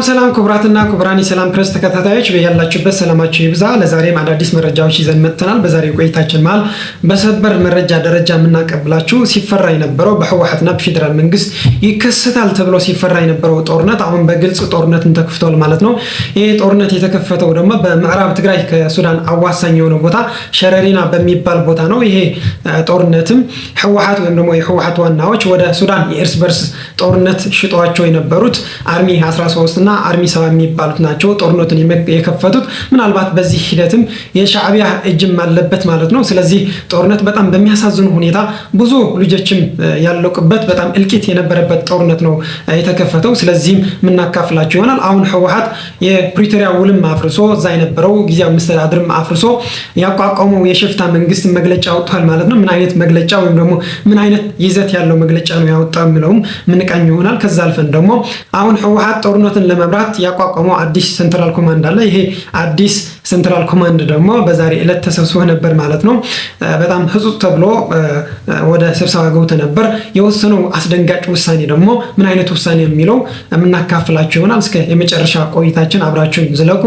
ሰላም ክቡራትና ክቡራን የሰላም ፕሬስ ተከታታዮች በያላችሁበት ሰላማችሁ ይብዛ። ለዛሬም አዳዲስ መረጃዎች ይዘን መጥተናል። በዛሬው ቆይታችን መሃል በሰበር መረጃ ደረጃ የምናቀብላችሁ ሲፈራ የነበረው በህወሓትና በፌደራል መንግስት ይከሰታል ተብሎ ሲፈራ የነበረው ጦርነት አሁን በግልጽ ጦርነትን ተከፍቷል ማለት ነው። ይሄ ጦርነት የተከፈተው ደግሞ በምዕራብ ትግራይ ከሱዳን አዋሳኝ የሆነ ቦታ ሸረሪና በሚባል ቦታ ነው። ይሄ ጦርነትም ህወሓት ወይም ደግሞ የህወሓት ዋናዎች ወደ ሱዳን የእርስ በርስ ጦርነት ሽጧቸው የነበሩት አርሚ 13 እና አርሚ 7 የሚባሉት ናቸው ጦርነቱን የከፈቱት። ምናልባት በዚህ ሂደትም የሻዕቢያ እጅም አለበት ማለት ነው። ስለዚህ ጦርነት በጣም በሚያሳዝኑ ሁኔታ ብዙ ልጆችም ያለቁበት በጣም እልቂት የነበረበት ጦርነት ነው የተከፈተው። ስለዚህም የምናካፍላችሁ ይሆናል። አሁን ህወሓት የፕሪቶሪያ ውልም አፍርሶ እዛ የነበረው ጊዜያዊ መስተዳድርም አፍርሶ ያቋቋመው የሽፍታ መንግስት መግለጫ አውጥቷል ማለት ነው። ምን አይነት መግለጫ ወይም ደግሞ ምን አይነት ይዘት ያለው መግለጫ ነው ያወጣው የሚለውም ምንቃኝ ይሆናል። ከዛ አልፈን ደግሞ አሁን ህወሓት ጦርነትን ለመምራት ያቋቋመው አዲስ ሴንትራል ኮማንድ አለ። ይሄ አዲስ ሴንትራል ኮማንድ ደግሞ በዛሬ ዕለት ተሰብስቦ ነበር ማለት ነው። በጣም ህጹጽ ተብሎ ወደ ስብሰባ ገብቶ ነበር። የወሰነው አስደንጋጭ ውሳኔ ደግሞ ምን አይነት ውሳኔ የሚለው የምናካፍላችሁ ይሆናል። እስከ የመጨረሻ ቆይታችን አብራችሁን ዝለቁ።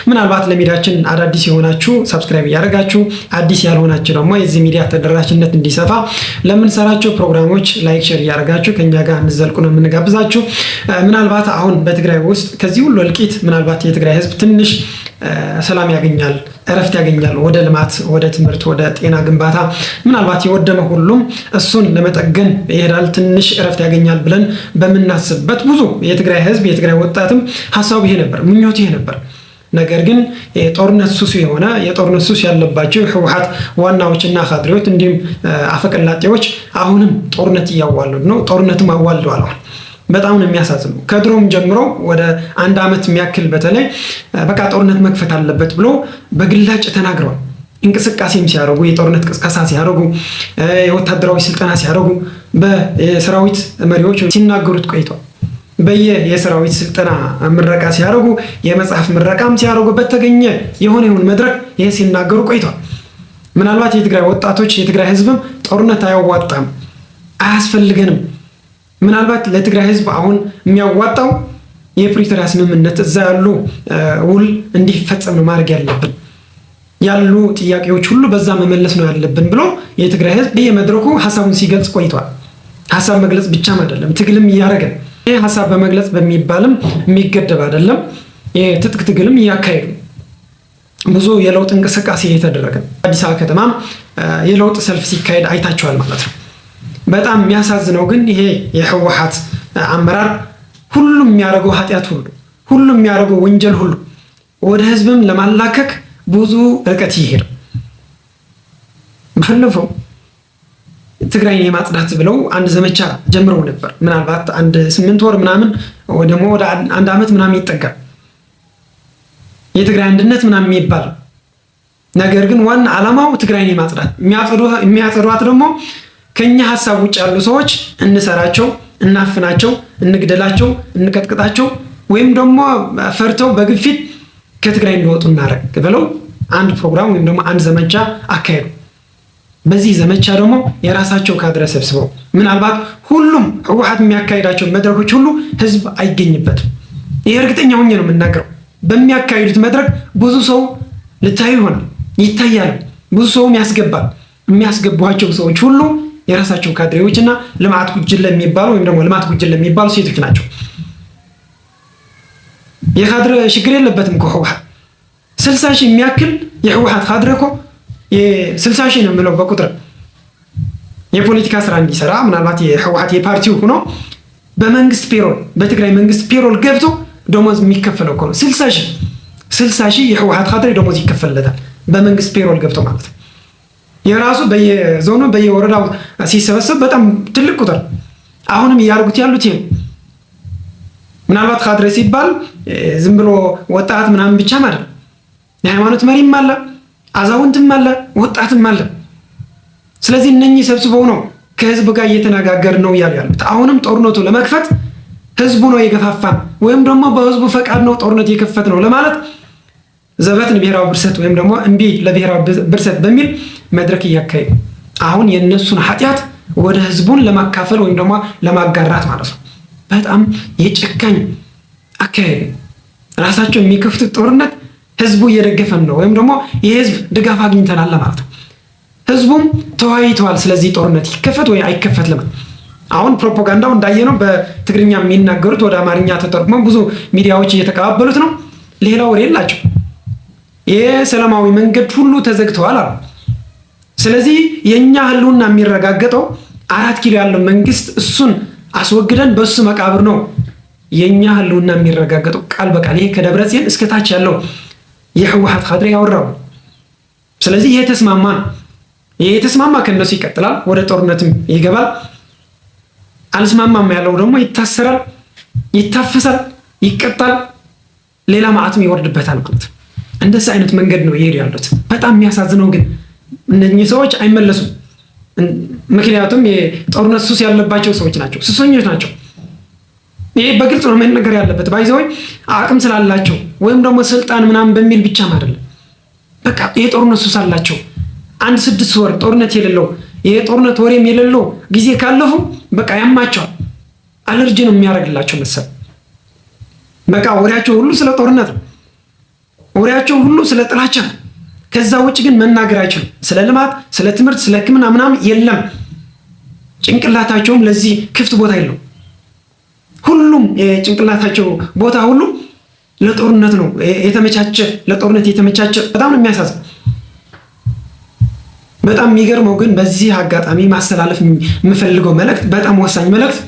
ምናልባት ለሚዲያችን አዳዲስ የሆናችሁ ሰብስክራይብ እያደረጋችሁ አዲስ ያልሆናችሁ ደግሞ የዚህ ሚዲያ ተደራሽነት እንዲሰፋ ለምንሰራቸው ፕሮግራሞች ላይክ ሼር እያደረጋችሁ ከኛ ጋር እንዘልቁ ነው የምንጋብዛችሁ። ምናልባት አሁን በትግራይ ውስጥ ከዚህ ሁሉ እልቂት ምናልባት የትግራይ ህዝብ ትንሽ ሰላም ያገኛል፣ እረፍት ያገኛል። ወደ ልማት፣ ወደ ትምህርት፣ ወደ ጤና ግንባታ ምናልባት የወደመ ሁሉም እሱን ለመጠገን ይሄዳል፣ ትንሽ እረፍት ያገኛል ብለን በምናስብበት ብዙ የትግራይ ህዝብ የትግራይ ወጣትም ሀሳቡ ይሄ ነበር፣ ምኞቱ ይሄ ነበር። ነገር ግን የጦርነት ሱስ የሆነ የጦርነት ሱስ ያለባቸው ህወሓት ዋናዎችና ካድሬዎች እንዲሁም አፈቀላጤዎች አሁንም ጦርነት እያዋለዱ ነው። ጦርነትም አዋልደዋል። በጣም ነው የሚያሳዝነው። ከድሮም ጀምሮ ወደ አንድ አመት የሚያክል በተለይ በቃ ጦርነት መክፈት አለበት ብሎ በግላጭ ተናግረዋል። እንቅስቃሴም ሲያደርጉ፣ የጦርነት ቅስቀሳ ሲያደርጉ፣ የወታደራዊ ስልጠና ሲያደርጉ በሰራዊት መሪዎች ሲናገሩት ቆይተዋል። የሰራዊት ስልጠና ምረቃ ሲያደርጉ፣ የመጽሐፍ ምረቃም ሲያደርጉ በተገኘ የሆነውን መድረክ ይሄ ሲናገሩ ቆይተዋል። ምናልባት የትግራይ ወጣቶች የትግራይ ህዝብም ጦርነት አያዋጣም፣ አያስፈልገንም፣ ምናልባት ለትግራይ ህዝብ አሁን የሚያዋጣው የፕሪቶሪያ ስምምነት እዛ ያሉ ውል እንዲፈጸም ነው ማድረግ ያለብን፣ ያሉ ጥያቄዎች ሁሉ በዛ መመለስ ነው ያለብን ብሎ የትግራይ ህዝብ በየመድረኩ ሀሳቡን ሲገልጽ ቆይቷል። ሀሳብ መግለጽ ብቻም አይደለም ትግልም እያደረገ ይህ ሀሳብ በመግለጽ በሚባልም የሚገደብ አይደለም። የትጥቅ ትግልም እያካሄዱ ብዙ የለውጥ እንቅስቃሴ እየተደረገ አዲስ አበባ ከተማም የለውጥ ሰልፍ ሲካሄድ አይታቸዋል ማለት ነው። በጣም የሚያሳዝነው ግን ይሄ የህወሓት አመራር ሁሉም የሚያደርገው ኃጢአት ሁሉም የሚያደርገው ወንጀል ሁሉ ወደ ህዝብም ለማላከክ ብዙ ርቀት ይሄድ። ባለፈው ትግራይን የማጽዳት ብለው አንድ ዘመቻ ጀምረው ነበር። ምናልባት አንድ 8 ወር ምናምን ወይ ደግሞ ወደ አንድ አመት ምናምን ይጠጋል የትግራይ አንድነት ምናምን የሚባል ነገር ግን ዋና ዓላማው ትግራይን የማጽዳት የሚያጸዷት ደግሞ ከኛ ሐሳብ ውጭ ያሉ ሰዎች እንሰራቸው፣ እናፍናቸው፣ እንግደላቸው፣ እንቀጥቅጣቸው ወይም ደግሞ ፈርተው በግፊት ከትግራይ እንዲወጡ እናደርግ ብለው አንድ ፕሮግራም ወይም ደግሞ አንድ ዘመቻ አካሄዱ። በዚህ ዘመቻ ደግሞ የራሳቸው ካድሬ ሰብስበው ምናልባት ሁሉም ህወሓት የሚያካሂዳቸው መድረኮች ሁሉ ህዝብ አይገኝበትም። ይሄ እርግጠኛ ሆኜ ነው የምናገረው። በሚያካሂዱት መድረክ ብዙ ሰው ልታዩ ይሆናል፣ ይታያል፣ ብዙ ሰውም ያስገባል። የሚያስገቧቸው ሰዎች ሁሉ የራሳቸው ካድሬዎችና ልማት ጉጅለ የሚባሉ ወይም ደግሞ ልማት ጉጅለ የሚባሉ ሴቶች ናቸው። የካድሬ ችግር የለበትም እኮ ህወሓት 60 ሺህ የሚያክል የህወሓት ካድሬ እኮ የ60 ሺህ ነው የሚለው በቁጥር የፖለቲካ ስራ እንዲሰራ ምናልባት የህወሓት የፓርቲው ሆኖ በመንግስት ፔሮል በትግራይ መንግስት ፔሮል ገብቶ ደሞዝ የሚከፈለው እኮ ነው 60 ሺህ የህወሓት ካድሬ ደሞዝ ይከፈልለታል በመንግስት ፔሮል ገብቶ ማለት ነው። የራሱ በየዞኑ በየወረዳው ሲሰበሰብ በጣም ትልቅ ቁጥር። አሁንም ያርጉት ያሉት ይሄ ምናልባት ካድሬ ሲባል ዝም ብሎ ወጣት ምናምን ብቻ ማለት ነው። የሃይማኖት መሪም አለ፣ አዛውንትም አለ፣ ወጣትም አለ። ስለዚህ እነኚህ ሰብስበው ነው ከህዝብ ጋር እየተነጋገር ነው ያሉት። አሁንም ጦርነቱ ለመክፈት ህዝቡ ነው የገፋፋን ወይም ደግሞ በህዝቡ ፈቃድ ነው ጦርነት የከፈት ነው ለማለት ዘበትን ብሔራዊ ብርሰት ወይም ደግሞ እምቢ ለብሔራዊ ብርሰት በሚል መድረክ እያካሄዱ አሁን የነሱን ኃጢአት ወደ ህዝቡን ለማካፈል ወይም ደግሞ ለማጋራት ማለት ነው። በጣም የጨካኝ አካሄድ ራሳቸው የሚከፍቱት ጦርነት ህዝቡ እየደገፈን ነው ወይም ደግሞ የህዝብ ድጋፍ አግኝተናል ማለት ነው። ህዝቡም ተወያይተዋል። ስለዚህ ጦርነት ይከፈት ወይ አይከፈት ለምን አሁን ፕሮፓጋንዳው እንዳየነው በትግርኛ የሚናገሩት ወደ አማርኛ ተተርጉሞ ብዙ ሚዲያዎች እየተቀባበሉት ነው። ሌላ ወሬ የላቸው። የሰላማዊ መንገድ ሁሉ ተዘግተዋል አሉ። ስለዚህ የኛ ህልውና የሚረጋገጠው 4 ኪሎ ያለው መንግስት እሱን አስወግደን በሱ መቃብር ነው የኛ ህልውና የሚረጋገጠው ቃል በቃል። ይሄ ከደብረጽዮን እስከ ታች ያለው የህወሓት ካድሬ ያወራው። ስለዚህ ይሄ ተስማማ ነው። ይሄ ተስማማ ከነሱ ይቀጥላል፣ ወደ ጦርነትም ይገባል። አልስማማም ያለው ደግሞ ይታሰራል፣ ይታፈሳል፣ ይቀጣል፣ ሌላ ማዕትም ይወርድበታል ማለት ነው። እንደዚህ አይነት መንገድ ነው ይሄድ ያሉት። በጣም የሚያሳዝነው ግን እነኚህ ሰዎች አይመለሱም። ምክንያቱም የጦርነት ሱስ ያለባቸው ሰዎች ናቸው፣ ሱሰኞች ናቸው። ይሄ በግልጽ ነው መነገር ያለበት። ባይዘው አቅም ስላላቸው ወይም ደግሞ ስልጣን ምናምን በሚል ብቻም አይደለም። በቃ የጦርነት ሱስ አላቸው። 1-6 ወር ጦርነት የሌለው የጦርነት ወሬም የሌለው ጊዜ ካለፉ በቃ ያማቸዋል። አለርጂ ነው የሚያደርግላቸው መሰል። በቃ ወሬያቸው ሁሉ ስለ ጦርነት ነው። ወሬያቸው ሁሉ ስለ ጥላቻ ነው። ከዛ ውጭ ግን መናገር አይችሉም። ስለ ልማት፣ ስለ ትምህርት፣ ስለ ሕክምና ምናምን የለም። ጭንቅላታቸውም ለዚህ ክፍት ቦታ የለውም። ሁሉም የጭንቅላታቸው ቦታ ሁሉ ለጦርነት ነው የተመቻቸ፣ ለጦርነት የተመቻቸ። በጣም ነው የሚያሳዝን። በጣም የሚገርመው ግን በዚህ አጋጣሚ ማስተላለፍ የምፈልገው መልእክት በጣም ወሳኝ መልእክት፣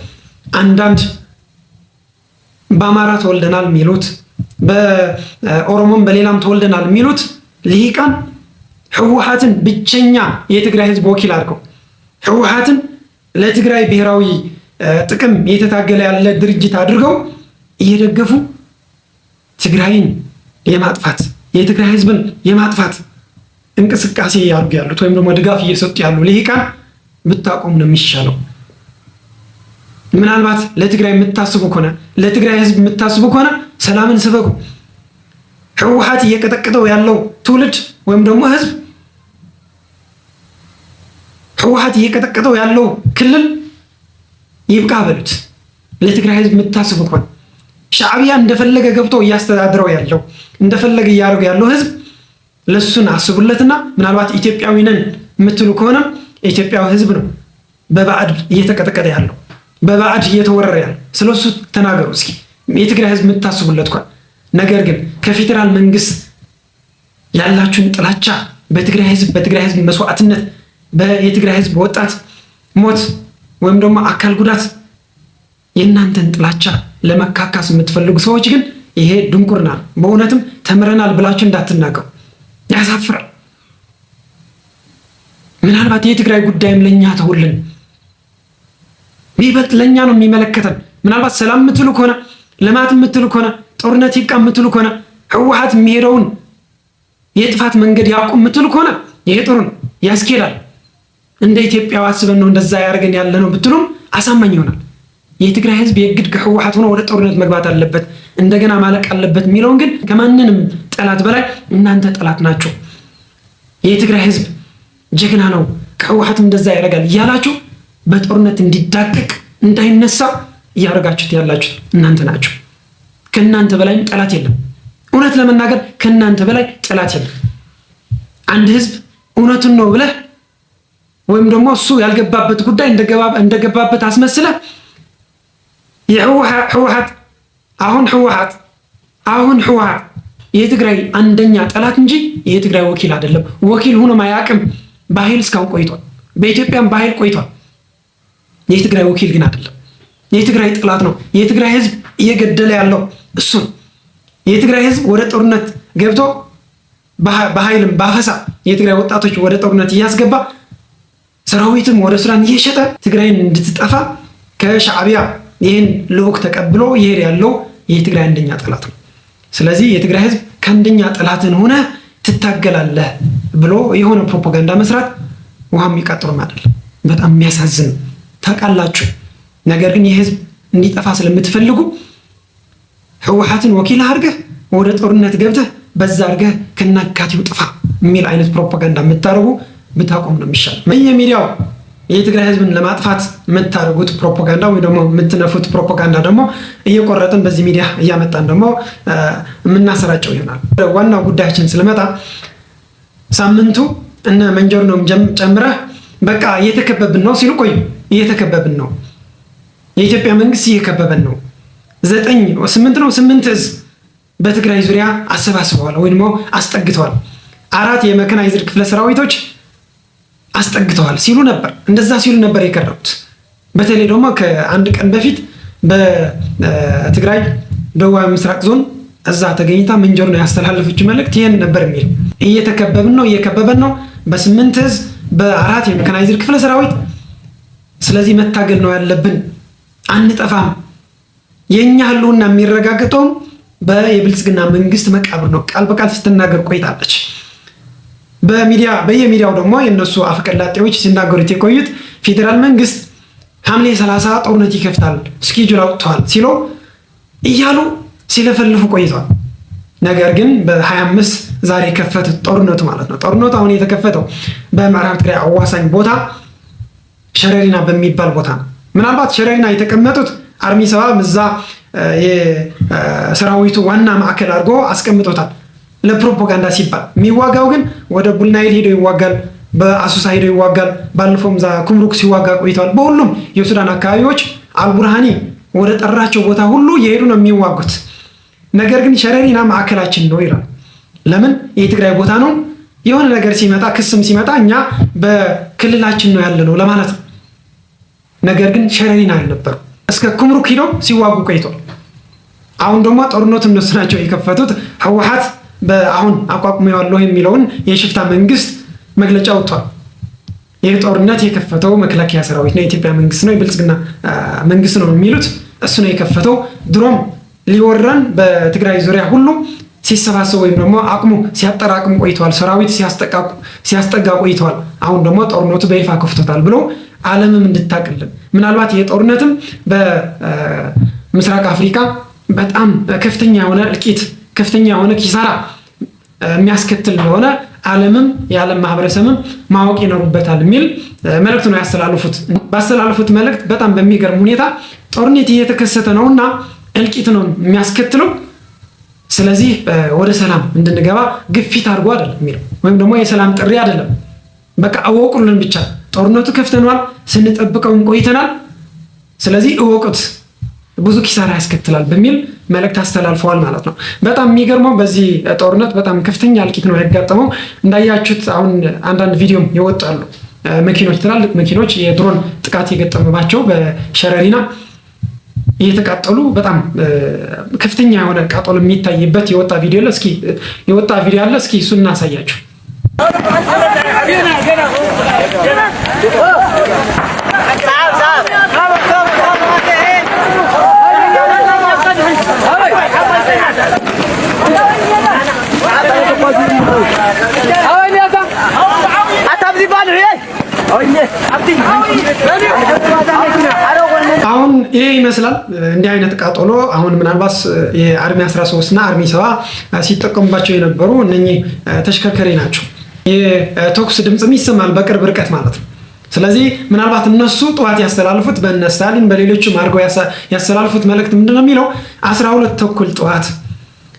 አንዳንድ በአማራ ተወልደናል የሚሉት በኦሮሞም በሌላም ተወልደናል የሚሉት ልሂቃን ህወሓትን ብቸኛ የትግራይ ህዝብ ወኪል አድርገው ህወሓትን ለትግራይ ብሔራዊ ጥቅም የተታገለ ያለ ድርጅት አድርገው እየደገፉ ትግራይን የማጥፋት የትግራይ ህዝብን የማጥፋት እንቅስቃሴ ያደርጉ ያሉት ወይም ደግሞ ድጋፍ እየሰጡ ያሉ ልሂቃን ብታቆም ነው የሚሻለው። ምናልባት ለትግራይ የምታስቡ ከሆነ ለትግራይ ህዝብ የምታስቡ ከሆነ ሰላምን ስበኩ። ህወሓት እየቀጠቀጠው ያለው ትውልድ ወይም ደግሞ ህዝብ ህወሓት እየቀጠቀጠው ያለው ክልል ይብቃ በሉት። ለትግራይ ህዝብ የምታስቡ ከሆነ ሻዕቢያ እንደፈለገ ገብቶ እያስተዳድረው ያለው እንደፈለገ እያደረገ ያለው ህዝብ ለሱን አስቡለትና ምናልባት ኢትዮጵያዊ ነን የምትሉ ከሆነ ኢትዮጵያዊ ህዝብ ነው በባዕድ እየተቀጠቀጠ ያለው በባዕድ እየተወረረ ያለው። ስለሱ ተናገሩ እስኪ የትግራይ ህዝብ የምታስቡለት እንኳን። ነገር ግን ከፌደራል መንግስት ያላችሁን ጥላቻ በትግራይ ህዝብ መስዋዕትነት የትግራይ ህዝብ ወጣት ሞት ወይም ደግሞ አካል ጉዳት የእናንተን ጥላቻ ለመካካስ የምትፈልጉ ሰዎች ግን ይሄ ድንቁርና ነው። በእውነትም ተምረናል ብላችሁ እንዳትናገሩ፣ ያሳፍራል። ምናልባት የትግራይ ጉዳይም ለኛ ተውልን፣ ቢበልጥ ለኛ ነው የሚመለከተን። ምናልባት ሰላም የምትሉ ከሆነ ልማት የምትሉ ከሆነ ጦርነት ይብቃ የምትሉ ከሆነ ህወሓት የሚሄደውን የጥፋት መንገድ ያቁም የምትሉ ከሆነ ይሄ ጥሩ ነው፣ ያስኬዳል። እንደ ኢትዮጵያ አስበን ነው እንደዛ ያደርገን ያለ ነው ብትሉም አሳማኝ ይሆናል። የትግራይ ህዝብ የግድ ከህወሓት ሆኖ ወደ ጦርነት መግባት አለበት እንደገና ማለቅ አለበት የሚለውን ግን ከማንንም ጠላት በላይ እናንተ ጠላት ናቸው። የትግራይ ህዝብ ጀግና ነው ከህወሓትም እንደዛ ያደርጋል እያላችሁ በጦርነት እንዲዳቀቅ እንዳይነሳ እያደረጋችሁት ያላችሁት እናንተ ናቸው። ከእናንተ በላይም ጠላት የለም። እውነት ለመናገር ከእናንተ በላይ ጠላት የለም። አንድ ህዝብ እውነቱን ነው ብለህ ወይም ደግሞ እሱ ያልገባበት ጉዳይ እንደገባበት አስመስለህ የህወሓት አሁን ህወሓት የትግራይ አንደኛ ጠላት እንጂ የትግራይ ወኪል አይደለም። ወኪል ሆኖ ማያቅም በኃይል እስካሁን ቆይቷል። በኢትዮጵያም በኃይል ቆይቷል። የትግራይ ወኪል ግን አይደለም። የትግራይ ጠላት ነው። የትግራይ ህዝብ እየገደለ ያለው እሱ ነው። የትግራይ ህዝብ ወደ ጦርነት ገብቶ በኃይልም ባፈሳ የትግራይ ወጣቶች ወደ ጦርነት እያስገባ ሰራዊትም ወደ ሱዳን እየሸጠ ትግራይን እንድትጠፋ ከሻዕቢያ ይህን ልዑክ ተቀብሎ ይሄድ ያለው የትግራይ አንደኛ ጠላት ነው። ስለዚህ የትግራይ ህዝብ ከአንደኛ ጠላትን ሆነ ትታገላለህ ብሎ የሆነ ፕሮፓጋንዳ መስራት ውሃ የሚቀጥሩም አይደለም። በጣም የሚያሳዝን ታውቃላችሁ። ነገር ግን የህዝብ እንዲጠፋ ስለምትፈልጉ ህወሓትን ወኪል አድርገህ ወደ ጦርነት ገብተህ በዛ አድርገህ ከናካቴው ጥፋ የሚል አይነት ፕሮፓጋንዳ የምታደርጉ ብታቆም ነው የሚሻለው። በየሚዲያው የትግራይ ህዝብን ለማጥፋት የምታደርጉት ፕሮፓጋንዳ ወይ ደግሞ የምትነፉት ፕሮፓጋንዳ ደግሞ እየቆረጥን በዚህ ሚዲያ እያመጣን ደግሞ የምናሰራጨው ይሆናል። ዋናው ጉዳያችን ስለመጣ ሳምንቱ እነ መንጀርኖም ጨምረህ በቃ እየተከበብን ነው ሲሉ ቆዩ። እየተከበብን ነው፣ የኢትዮጵያ መንግስት እየከበበን ነው። 8 እዝ በትግራይ ዙሪያ አሰባስበዋል ወይ ደግሞ አስጠግተዋል። 4 የመካናይዝድ ክፍለ ሰራዊቶች አስጠግተዋል ሲሉ ነበር። እንደዛ ሲሉ ነበር የቀረቡት። በተለይ ደግሞ ከአንድ ቀን በፊት በትግራይ ደቡባዊ ምስራቅ ዞን እዛ ተገኝታ መንጀርኖ ያስተላለፈችው መልእክት ይሄን ነበር የሚል እየተከበብን ነው፣ እየከበበን ነው በ8 እዝ በ4 የመካናይዝድ ክፍለ ሰራዊት። ስለዚህ መታገል ነው ያለብን፣ አንጠፋም። የኛ ህልውና የሚረጋገጠው በየብልጽግና መንግስት መቃብር ነው ቃል በቃል ስትናገር ቆይታለች። በየሚዲያው ደግሞ የነሱ አፈቀላጤዎች ሲናገሩት የቆዩት ፌዴራል መንግስት ሐምሌ 30 ጦርነት ይከፍታል ስኬጁል አውጥተዋል ሲሉ እያሉ ሲለፈልፉ ቆይተዋል። ነገር ግን በ25 ዛሬ ከፈቱት ጦርነቱ ማለት ነው። ጦርነቱ አሁን የተከፈተው በምዕራብ ትግራይ አዋሳኝ ቦታ ሸረሪና በሚባል ቦታ ነው። ምናልባት ሸረሪና የተቀመጡት አርሚ 70 እዛ የሰራዊቱ ዋና ማዕከል አድርጎ አስቀምጦታል ለፕሮፓጋንዳ ሲባል። የሚዋጋው ግን ወደ ቡልናይል ሄዶ ይዋጋል፣ በአሶሳ ሄዶ ይዋጋል። ባለፈውም ዛ ኩምሩክ ሲዋጋ ቆይተዋል። በሁሉም የሱዳን አካባቢዎች አልቡርሃኒ ወደ ጠራቸው ቦታ ሁሉ የሄዱ ነው የሚዋጉት። ነገር ግን ሸረሪና ማዕከላችን ነው ይላል። ለምን? የትግራይ ቦታ ነው። የሆነ ነገር ሲመጣ ክስም ሲመጣ እኛ በክልላችን ነው ያለነው ለማለት ነው። ነገር ግን ሸረሪና አልነበሩ። እስከ ኩምሩክ ሄዶ ሲዋጉ ቆይተዋል። አሁን ደግሞ ጦርነቱ እነሱ ናቸው የከፈቱት። ህወሓት በአሁን አቋቁሜዋለሁ የሚለውን የሽፍታ መንግስት መግለጫ ወጥቷል። ይህ ጦርነት የከፈተው መከላከያ ሰራዊት ነው፣ የኢትዮጵያ መንግስት ነው፣ የብልጽግና መንግስት ነው የሚሉት እሱ ነው የከፈተው። ድሮም ሊወረን በትግራይ ዙሪያ ሁሉ ሲሰባሰቡ ወይም ደግሞ አቅሙ ሲያጠራቅም ቆይተዋል። ሰራዊት ሲያስጠጋ ቆይተዋል። አሁን ደግሞ ጦርነቱ በይፋ ከፍቶታል ብሎ ዓለምም እንድታቅልን ምናልባት ይህ ጦርነትም በምስራቅ አፍሪካ በጣም ከፍተኛ የሆነ እልቂት ከፍተኛ የሆነ ኪሳራ የሚያስከትል እንደሆነ ዓለምም የዓለም ማህበረሰብም ማወቅ ይኖርበታል የሚል መልእክት ነው ያስተላልፉት። ባስተላልፉት መልእክት በጣም በሚገርም ሁኔታ ጦርነት እየተከሰተ ነውና እልቂት ነው የሚያስከትለው፣ ስለዚህ ወደ ሰላም እንድንገባ ግፊት አድርጎ አይደለም የሚለው ወይም ደግሞ የሰላም ጥሪ አይደለም። በቃ አወቁልን ብቻ ጦርነቱ ከፍተናል፣ ስንጠብቀውም ቆይተናል፣ ስለዚህ እወቁት ብዙ ኪሳራ ያስከትላል በሚል መልእክት አስተላልፈዋል ማለት ነው። በጣም የሚገርመው በዚህ ጦርነት በጣም ከፍተኛ እልቂት ነው ያጋጠመው። እንዳያችሁት አሁን አንዳንድ ቪዲዮም ይወጣሉ። መኪኖች፣ ትላልቅ መኪኖች የድሮን ጥቃት የገጠመባቸው በሸረሪና እየተቃጠሉ በጣም ከፍተኛ የሆነ ቃጠሎ የሚታይበት የወጣ ቪዲዮ አለ። እስኪ እሱን እናሳያችሁ። አሁን ይሄ ይመስላል እንዲህ አይነት ቃጠሎ። አሁን ምናልባት የአርሚ 13 እና አርሚ 70 ሲጠቀሙባቸው የነበሩ እነኚህ ተሽከርካሪ ናቸው። የተኩስ ድምፅም ይሰማል በቅርብ ርቀት ማለት ነው። ስለዚህ ምናልባት እነሱ ጠዋት ያስተላልፉት በእነ ስታሊን በሌሎችም አድርገው ያስተላልፉት መልእክት ምንድነው የሚለው 12 ተኩል ጠዋት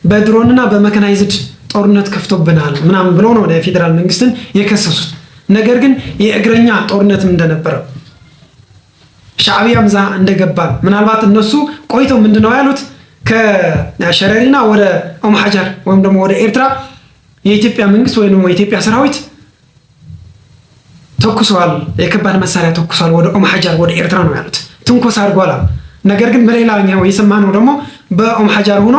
በድሮንና በመካናይዝድ ጦርነት ከፍቶብናል ምናምን ብለው ነው የፌዴራል መንግስትን የከሰሱት። ነገር ግን የእግረኛ ጦርነትም እንደነበረ ሻዕቢያም ዛ እንደገባ ምናልባት እነሱ ቆይተው ምንድነው ያሉት ከሸረሪና ወደ ኦም ሐጀር ወይም ደግሞ ወደ ኤርትራ የኢትዮጵያ መንግስት ወይም ደግሞ የኢትዮጵያ ሰራዊት ተኩሷል፣ የከባድ መሳሪያ ተኩሷል ወደ ኦም ሐጀር ወደ ኤርትራ ነው ያሉት። ትንኮሳ አድርጓል። ነገር ግን በሌላኛው የሰማነው ደግሞ በኦም ሐጀር ሆኖ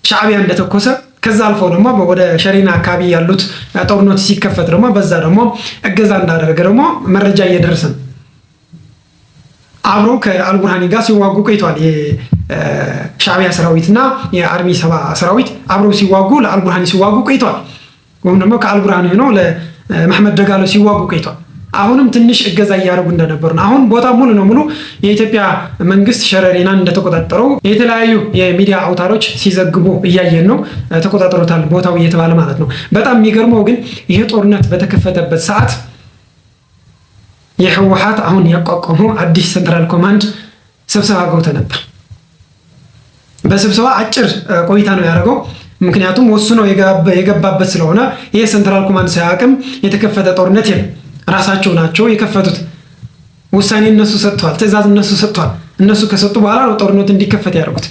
ሻዕቢያ እንደተኮሰ ከዛ አልፎ ደግሞ ወደ ሸረሪና አካባቢ ያሉት ጦርነት ሲከፈት ደግሞ በዛ ደግሞ እገዛ እንዳደረገ ደግሞ መረጃ እየደረሰን አብሮ ከአልቡርሃኒ ጋር ሲዋጉ ቆይተዋል። የሻዕቢያ ሰራዊትና የአርሚ 70 ሰራዊት አብረው ሲዋጉ ለአልቡርሃኒ ሲዋጉ ቆይተዋል። ወይም ደግሞ ከአልቡርሃኒ ሆነው ለመሐመድ ደጋሎ ሲዋጉ ቆይተዋል። አሁንም ትንሽ እገዛ እያደረጉ እንደነበሩ ነው። አሁን ቦታ ሙሉ ነው ሙሉ የኢትዮጵያ መንግስት ሸረሪናን እንደተቆጣጠረው የተለያዩ የሚዲያ አውታሮች ሲዘግቡ እያየን ነው። ተቆጣጠሩታል ቦታው እየተባለ ማለት ነው። በጣም የሚገርመው ግን ይሄ ጦርነት በተከፈተበት ሰዓት የህወሓት አሁን ያቋቋመው አዲስ ሴንትራል ኮማንድ ስብሰባ ገብቶ ነበር። በስብሰባ አጭር ቆይታ ነው ያደረገው። ምክንያቱም ወስኖ የገባበት ስለሆነ ይሄ ሴንትራል ኮማንድ ሳያውቅም የተከፈተ ጦርነት የለም። ራሳቸው ናቸው የከፈቱት። ውሳኔ እነሱ ሰጥተዋል፣ ትዕዛዝ እነሱ ሰጥተዋል። እነሱ ከሰጡ በኋላ ነው ጦርነቱ እንዲከፈት ያደርጉት።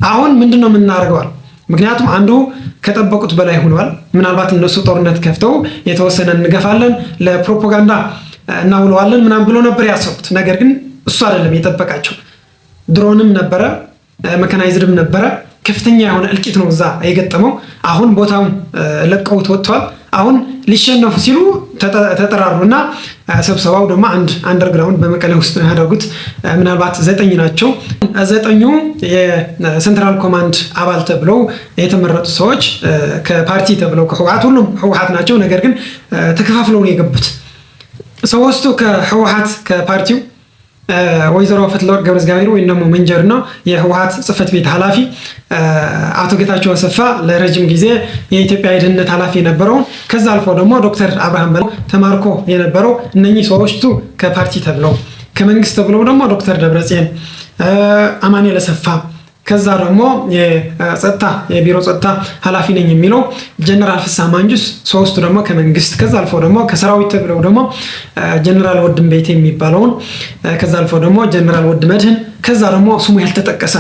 አሁን ምንድነው የምናደርገዋል? ምክንያቱም አንዱ ከጠበቁት በላይ ሆኗል። ምናልባት እነሱ ጦርነት ከፍተው የተወሰነ እንገፋለን፣ ለፕሮፓጋንዳ እናውለዋለን ምናምን ብሎ ነበር ያሰቡት። ነገር ግን እሱ አይደለም የጠበቃቸው። ድሮንም ነበረ፣ መካናይዝድም ነበረ። ከፍተኛ የሆነ እልቂት ነው እዛ የገጠመው። አሁን ቦታውን ለቀውት ወጥቷል። አሁን ሊሸነፉ ሲሉ ተጠራሩና ስብሰባው ደግሞ አንድ አንደርግራውንድ በመቀሌ ውስጥ ነው ያደረጉት። ምናልባት 9 ናቸው። 9ኙ የሴንትራል ኮማንድ አባል ተብለው የተመረጡ ሰዎች ከፓርቲ ተብለው ከህወሓት፣ ሁሉም ህወሓት ናቸው። ነገር ግን ተከፋፍለው ነው የገቡት። 3ቱ ከህወሓት ከፓርቲው ወይዘሮ ፈትለወርቅ ገብረእግዚአብሔር ወይም ደግሞ መንጀር ነው የህወሓት ጽህፈት ቤት ኃላፊ፣ አቶ ጌታቸው አሰፋ ለረጅም ጊዜ የኢትዮጵያ የደህንነት ኃላፊ የነበረው፣ ከዛ አልፎ ደግሞ ዶክተር አብርሃም በለው ተማርኮ የነበረው። እነኚህ ሰዎቹ ከፓርቲ ተብለው፣ ከመንግስት ተብለው ደግሞ ዶክተር ደብረጽዮን፣ አማኑኤል አሰፋ፣ ከዛ ደግሞ የጸጥታ የቢሮ ጸጥታ ኃላፊ ነኝ የሚለው ጀነራል ፍስሐ ማንጁስ፣ 3ቱ ደግሞ ከመንግስት፣ ከዛ አልፎ ደግሞ ከሰራዊት ተብለው ደግሞ ጀነራል ወድም ቤቴ የሚባለውን፣ ከዛ አልፎ ደግሞ ጀነራል ወድ መድህን፣ ከዛ ደግሞ ስሙ ያልተጠቀሰ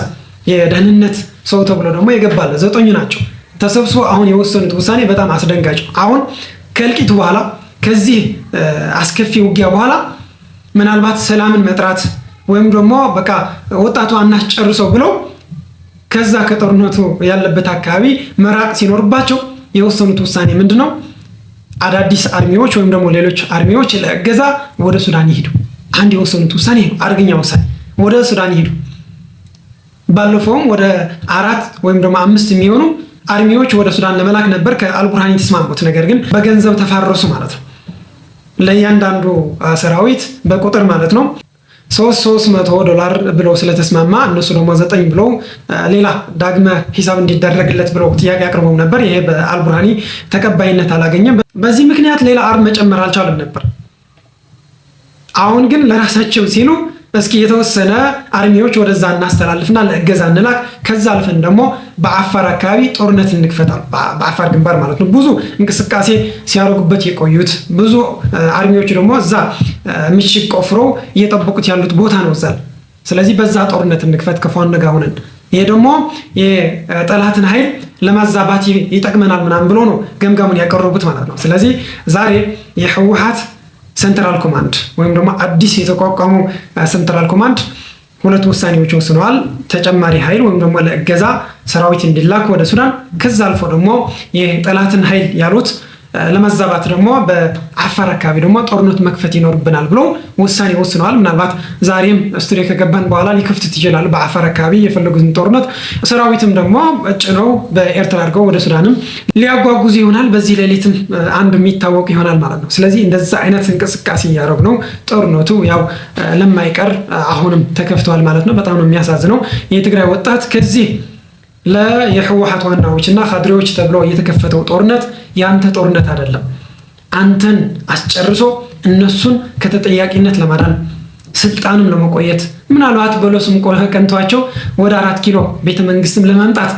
የደህንነት ሰው ተብሎ ደግሞ የገባለ 9 ናቸው። ተሰብስቦ አሁን የወሰኑት ውሳኔ በጣም አስደንጋጭ። አሁን ከእልቂቱ በኋላ ከዚህ አስከፊ ውጊያ በኋላ ምናልባት ሰላምን መጥራት ወይም ደግሞ በቃ ወጣቱ አናስጨርሰው ብለው ከዛ ከጦርነቱ ያለበት አካባቢ መራቅ ሲኖርባቸው የወሰኑት ውሳኔ ምንድነው? አዳዲስ አርሚዎች ወይም ደግሞ ሌሎች አርሚዎች ለእገዛ ወደ ሱዳን ይሄዱ። አንድ የወሰኑት ውሳኔ ነው፣ አደገኛ ውሳኔ። ወደ ሱዳን ይሄዱ። ባለፈውም ወደ 4 ወይም ደግሞ 5 የሚሆኑ አርሚዎች ወደ ሱዳን ለመላክ ነበር ከአልቡርሃን የተስማሙት። ነገር ግን በገንዘብ ተፋረሱ ማለት ነው። ለእያንዳንዱ ሰራዊት በቁጥር ማለት ነው $300 ብለው ስለተስማማ እነሱ ደግሞ 9 ብለው ሌላ ዳግመ ሂሳብ እንዲደረግለት ብለው ጥያቄ አቅርበው ነበር። ይሄ በአልቡርሃኒ ተቀባይነት አላገኘም። በዚህ ምክንያት ሌላ አርም መጨመር አልቻለም ነበር። አሁን ግን ለራሳቸው ሲሉ እስኪ የተወሰነ አርሚዎች ወደዛ እናስተላልፍና ለእገዛ እንላክ፣ ከዛ አልፈን ደግሞ በአፋር አካባቢ ጦርነት እንክፈታል። በአፋር ግንባር ማለት ነው። ብዙ እንቅስቃሴ ሲያደርጉበት የቆዩት ብዙ አርሚዎች ደግሞ እዛ ምሽግ ቆፍረው እየጠበቁት ያሉት ቦታ ነው እዛ። ስለዚህ በዛ ጦርነት እንክፈት ከፋኖ ጋር ሆነን፣ ይሄ ደግሞ የጠላትን ኃይል ለማዛባት ይጠቅመናል ምናምን ብሎ ነው ገምጋሙን ያቀረቡት ማለት ነው። ስለዚህ ዛሬ የህወሓት ሴንትራል ኮማንድ ወይም ደግሞ አዲስ የተቋቋሙ ሴንትራል ኮማንድ 2 ውሳኔዎች ወስነዋል። ተጨማሪ ኃይል ወይም ደግሞ ለእገዛ ሰራዊት እንዲላክ ወደ ሱዳን፣ ከዛ አልፎ ደግሞ የጠላትን ኃይል ያሉት ለማዛባት ደግሞ በአፋር አካባቢ ደግሞ ጦርነት መክፈት ይኖርብናል ብሎ ውሳኔ ወስነዋል። ምናልባት ዛሬም ስቱዲዮ ከገባን በኋላ ሊከፍቱት ይችላል። በአፋር አካባቢ የፈለጉትን ጦርነት ሰራዊትም ደግሞ ጭነው በኤርትራ አድርገው ወደ ሱዳንም ሊያጓጉዙ ይሆናል። በዚህ ሌሊትም አንዱ የሚታወቅ ይሆናል ማለት ነው። ስለዚህ እንደዛ አይነት እንቅስቃሴ እያደረጉ ነው። ጦርነቱ ያው ለማይቀር አሁንም ተከፍተዋል ማለት ነው። በጣም ነው የሚያሳዝነው። የትግራይ ወጣት ከዚህ ለየህወሓት ዋናዎች እና ካድሬዎች ተብሎ የተከፈተው ጦርነት ያንተ ጦርነት አይደለም። አንተን አስጨርሶ እነሱን ከተጠያቂነት ለማዳን ስልጣንም ለመቆየት ምናልባት በለሱም ቀንቷቸው ወደ 4 ኪሎ ቤተ መንግስትም ለማምጣት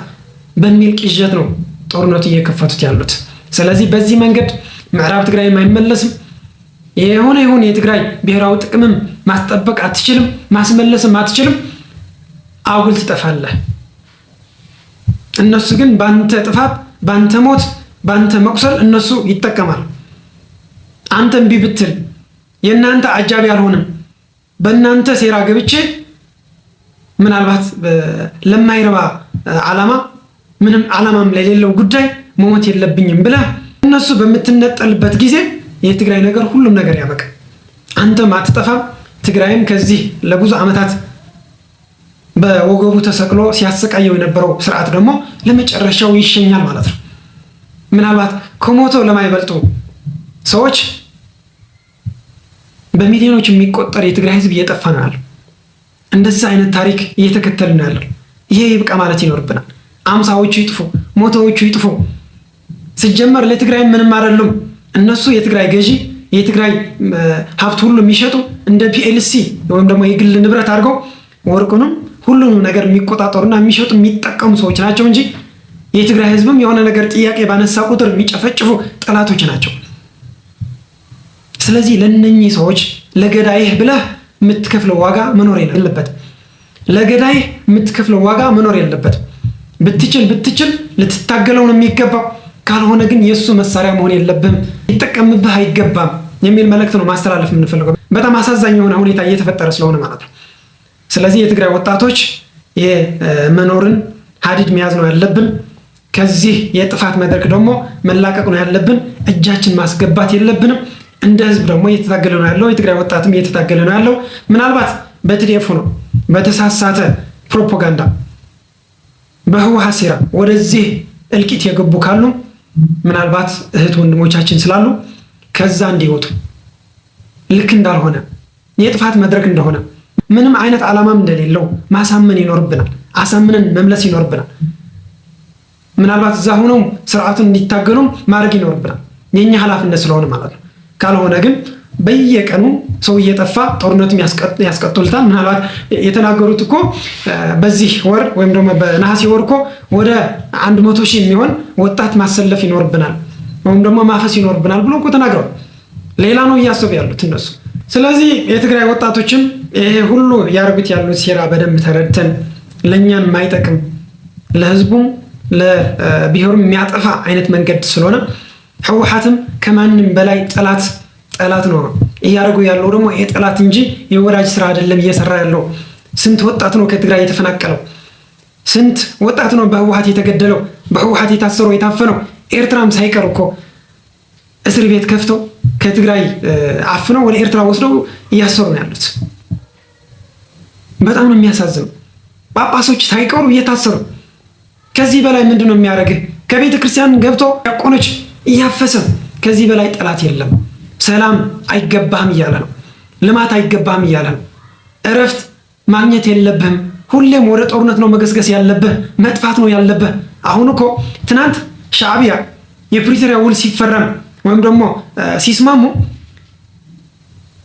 በሚል ቅዠት ነው ጦርነቱ እየከፈቱት ያሉት። ስለዚህ በዚህ መንገድ ምዕራብ ትግራይ አይመለስም። የሆነ የትግራይ ብሔራዊ ጥቅምም ማስጠበቅ አትችልም፣ ማስመለስም አትችልም። አጉል ትጠፋለህ። እነሱ ግን ባንተ ጥፋት፣ ባንተ ሞት፣ ባንተ መቁሰል እነሱ ይጠቀማል። አንተ እምቢ ብትል የእናንተ አጃቢ አልሆንም፣ በእናንተ ሴራ ገብቼ ምናልባት ለማይረባ ዓላማ ምንም ዓላማም ለሌለው ጉዳይ መሞት የለብኝም ብለህ እነሱ በምትነጠልበት ጊዜ የትግራይ ነገር ሁሉም ነገር ያበቃ። አንተም አትጠፋም። ትግራይም ከዚህ ለብዙ ዓመታት በወገቡ ተሰቅሎ ሲያሰቃየው የነበረው ስርዓት ደግሞ ለመጨረሻው ይሸኛል ማለት ነው። ምናልባት ከሞተው ለማይበልጡ ሰዎች በሚሊዮኖች የሚቆጠር የትግራይ ህዝብ እየጠፋ ነው ያለው። እንደዚህ አይነት ታሪክ እየተከተልን ነው ያለው። ይሄ ይብቃ ማለት ይኖርብናል። 50ዎቹ ይጥፉ፣ ሞቶዎቹ ይጥፉ። ሲጀመር ለትግራይ ምንም አይደሉም። እነሱ የትግራይ ገዢ የትግራይ ሀብት ሁሉ የሚሸጡ እንደ ፒኤልሲ ወይም ደግሞ የግል ንብረት አድርገው ወርቁንም ሁሉንም ነገር የሚቆጣጠሩና የሚሸጡ የሚጠቀሙ ሰዎች ናቸው እንጂ የትግራይ ህዝብም የሆነ ነገር ጥያቄ ባነሳ ቁጥር የሚጨፈጭፉ ጠላቶች ናቸው። ስለዚህ ለነኚህ ሰዎች ለገዳይህ ብለህ የምትከፍለው ዋጋ መኖር የለበትም። ለገዳይህ የምትከፍለው ዋጋ መኖር የለበትም። ብትችል ልትታገለው ነው የሚገባው። ካልሆነ ግን የእሱ መሳሪያ መሆን የለብህም፣ ሊጠቀምብህ አይገባም የሚል መልእክት ነው ማስተላለፍ የምንፈልገው። በጣም አሳዛኝ የሆነ ሁኔታ እየተፈጠረ ስለሆነ ማለት ነው። ስለዚህ የትግራይ ወጣቶች የመኖርን ሀዲድ መያዝ ነው ያለብን። ከዚህ የጥፋት መድረክ ደግሞ መላቀቅ ነው ያለብን። እጃችን ማስገባት የለብንም። እንደ ህዝብ ደግሞ እየተታገለ ነው ያለው። የትግራይ ወጣትም እየተታገለ ነው ያለው። ምናልባት በትዲኤፍ ነው በተሳሳተ ፕሮፓጋንዳ በህወሓት ሴራ ወደዚህ እልቂት የገቡ ካሉ ምናልባት እህት ወንድሞቻችን ስላሉ ከዛ እንዲወጡ ልክ እንዳልሆነ የጥፋት መድረክ እንደሆነ ምንም አይነት ዓላማም እንደሌለው ማሳመን ይኖርብናል። አሳምነን መምለስ ይኖርብናል። ምናልባት እዛ ሆነው ስርዓቱን እንዲታገሉ ማድረግ ይኖርብናል። የኛ ኃላፊነት ስለሆነ ማለት ነው። ካልሆነ ግን በየቀኑ ሰው እየጠፋ ጦርነቱም ያስቀጥሉታል። ምናልባት የተናገሩት እኮ በዚህ ወር ወይም ደግሞ በነሐሴ ወር እኮ ወደ 100,000 የሚሆን ወጣት ማሰለፍ ይኖርብናል ወይም ደግሞ ማፈስ ይኖርብናል ብሎ እኮ ተናግረዋል። ሌላ ነው እያሰቡ ያሉት እነሱ። ስለዚህ የትግራይ ወጣቶችም ይሄ ሁሉ ያርጉት ያሉት ሴራ በደንብ ተረድተን ለኛን የማይጠቅም ለህዝቡም ለብሔሩም የሚያጠፋ አይነት መንገድ ስለሆነ ህወሓትም ከማንም በላይ ጠላት ነው እያደረጉ ያለው ደግሞ የጠላት እንጂ የወዳጅ ስራ አይደለም እየሰራ ያለው። ስንት ወጣት ነው ከትግራይ የተፈናቀለው? ስንት ወጣት ነው በህወሓት የተገደለው? በህወሓት የታሰረው የታፈነው? ኤርትራም ሳይቀር እኮ እስር ቤት ከፍተው ከትግራይ አፍነው ወደ ኤርትራ ወስደው እያሰሩ ነው ያሉት። በጣም ነው የሚያሳዝነው። ጳጳሶች ሳይቀሩ እየታሰሩ። ከዚህ በላይ ምንድነው የሚያደርግህ? ከቤተ ክርስቲያን ገብቶ ያቆኖች እያፈሰ ከዚህ በላይ ጠላት የለም። ሰላም አይገባህም እያለ ነው። ልማት አይገባህም እያለ ነው። እረፍት ማግኘት የለብህም። ሁሌም ወደ ጦርነት ነው መገስገስ ያለብህ፣ መጥፋት ነው ያለብህ። አሁን እኮ ትናንት ሻዕቢያ የፕሪቶሪያ ውል ሲፈረም ወይም ደግሞ ሲስማሙ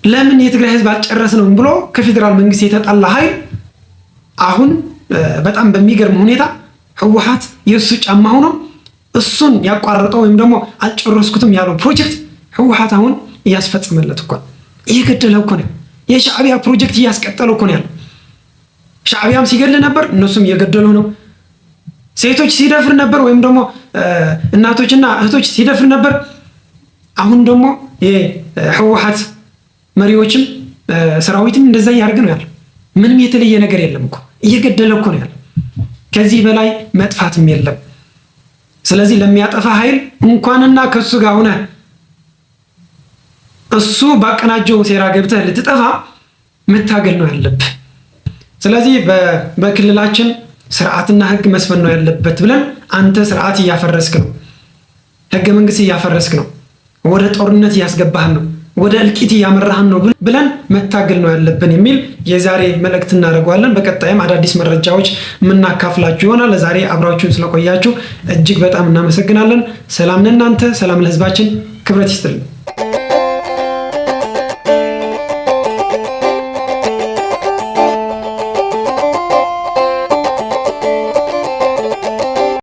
ለምን የትግራይ ህዝብ አልጨረስንም ብሎ ከፌዴራል መንግስት የተጣላ ኃይል አሁን በጣም በሚገርም ሁኔታ ህወሓት የእሱ ጫማ ሆኖ እሱን ያቋረጠው ወይም ደግሞ አልጨረስኩትም ያለው ፕሮጀክት ህወሓት አሁን እያስፈጸመለት እኮ እየገደለው እኮ ነው። የሻዕቢያ ፕሮጀክት እያስቀጠለው እኮ ነው ያለው። ሻዕቢያም ሲገድል ነበር፣ እነሱም እየገደሉ ነው። ሴቶች ሲደፍር ነበር ወይም ደግሞ እናቶችና እህቶች ሲደፍር ነበር። አሁን ደግሞ የህወሓት መሪዎችም ሰራዊትም እንደዛ እያደረገ ነው ያለው። ምንም የተለየ ነገር የለም እኮ እየገደለ እኮ ነው ያለው። ከዚህ በላይ መጥፋትም የለም። ስለዚህ ለሚያጠፋ ኃይል እንኳንና ከሱ ጋር ሆነ እሱ ባቀናጀው ሴራ ገብተህ ልትጠፋ መታገል ነው ያለብህ። ስለዚህ በክልላችን ስርዓትና ህግ መስፈን ነው ያለበት ብለን አንተ ስርዓት እያፈረስክ ነው፣ ህገ መንግስት እያፈረስክ ነው፣ ወደ ጦርነት እያስገባህን ነው፣ ወደ እልቂት እያመራህን ነው ብለን መታገል ነው ያለብን የሚል የዛሬ መልእክት እናደርገዋለን። በቀጣይም አዳዲስ መረጃዎች የምናካፍላችሁ ይሆናል። ለዛሬ አብራችሁን ስለቆያችሁ እጅግ በጣም እናመሰግናለን። ሰላም ለእናንተ፣ ሰላም ለህዝባችን፣ ክብረት ይስጥልን።